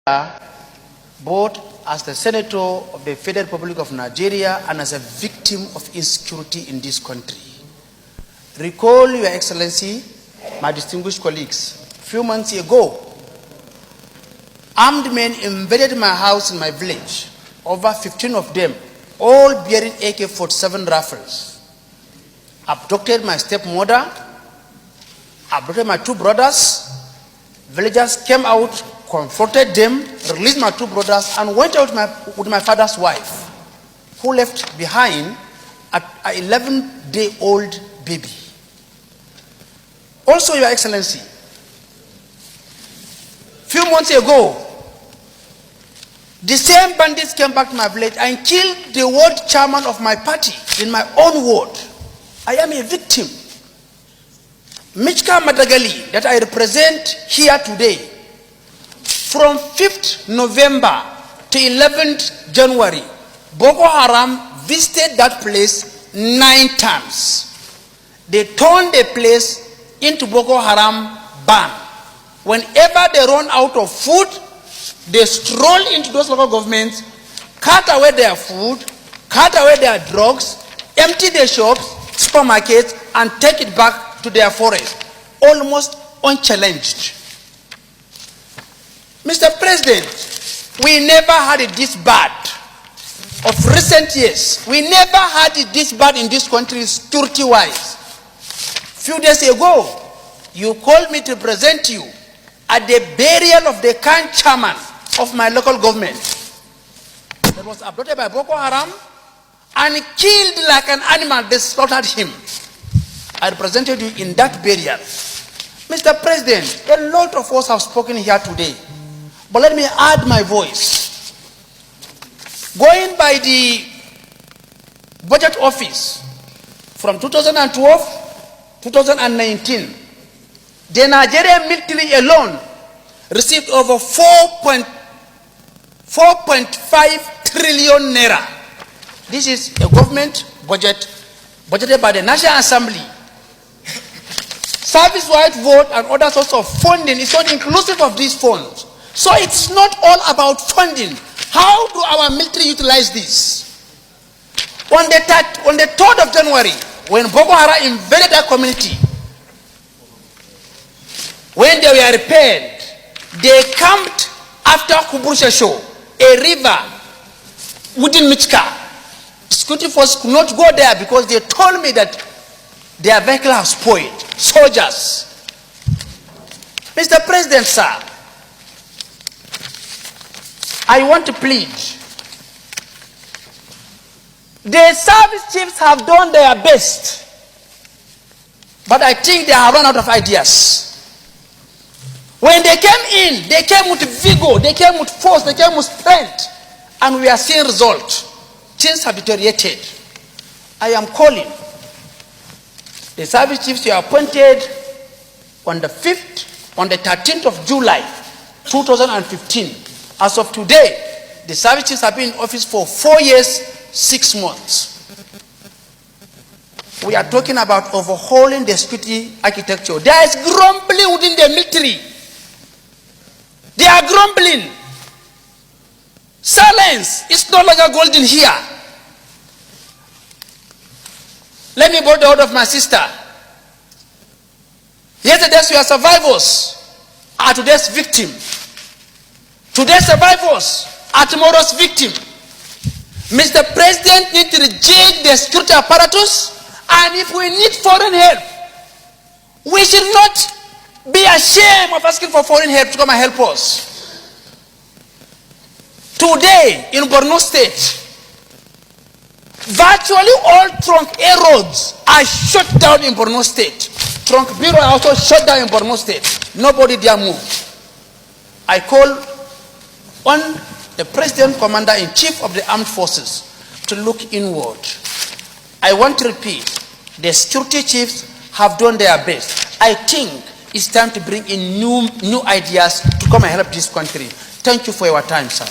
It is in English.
both as the Senator of the Federal Republic of Nigeria and as a victim of insecurity in this country. Recall, Your Excellency, my distinguished colleagues, a few months ago, armed men invaded my house in my village, over 15 of them, all bearing AK-47 rifles, abducted my stepmother, abducted my two brothers. Villagers came out, confronted them, released my two brothers, and went out with my father's wife, who left behind an 11-day-old baby. Also, Your Excellency, a few months ago, the same bandits came back to my village and killed the ward chairman of my party in my own ward. I am a victim. Michka Madagali, that I represent here today, from 5th November to 11th January, Boko Haram visited that place 9 times. They turned the place into Boko Haram ban. Whenever they run out of food, they stroll into those local governments, cut away their food, cut away their drugs, empty their shops, supermarkets, and take it back to their forest, almost unchallenged. Mr. President, we never had it this bad of recent years. We never had it this bad in this country security-wise. Few days ago, you called me to present you at the burial of the current chairman of my local government that was abducted by Boko Haram and killed like an animal. They slaughtered him. I represented you in that burial. Mr. President, a lot of us have spoken here today, but let me add my voice. Going by the budget office from 2012, 2019, the Nigerian military alone received over 4.5 trillion naira. This is a government budget budgeted by the National Assembly. Service-wide vote and other sorts of funding is not inclusive of these funds. So it's not all about funding. How do our military utilize this? On the 3rd of January, when Boko Haram invaded that community, when they were repaired, they camped after Kuburusha, a river within Michka. Security force could not go there because they told me that their vehicle has spoiled. Soldiers. Mr. President, sir, I want to plead. The service chiefs have done their best, but I think they have run out of ideas. When they came in, they came with vigor, they came with force, they came with strength, and we are seeing results. Things have deteriorated. I am calling the service chiefs you appointed on the 13th of July, 2015. As of today, the service chiefs have been in office for 4 years, 6 months. We are talking about overhauling the security architecture. There is grumbling within the military. They are grumbling. Silence is no longer golden here. Let me borrow the word of my sister. Yesterday's we are survivors, are today's victim. Today's survivors are tomorrow's victim. Mr. President needs to reject the security apparatus, and if we need foreign help, we should not be ashamed of asking for foreign help to come and help us. Today in Borno State, virtually all trunk A roads are shut down in Borno State. Trunk B road are also shut down in Borno State. Nobody dare move. I call on the President Commander-in-Chief of the Armed Forces to look inward. I want to repeat, the security chiefs have done their best. I think it's time to bring in new ideas to come and help this country. Thank you for your time, sir.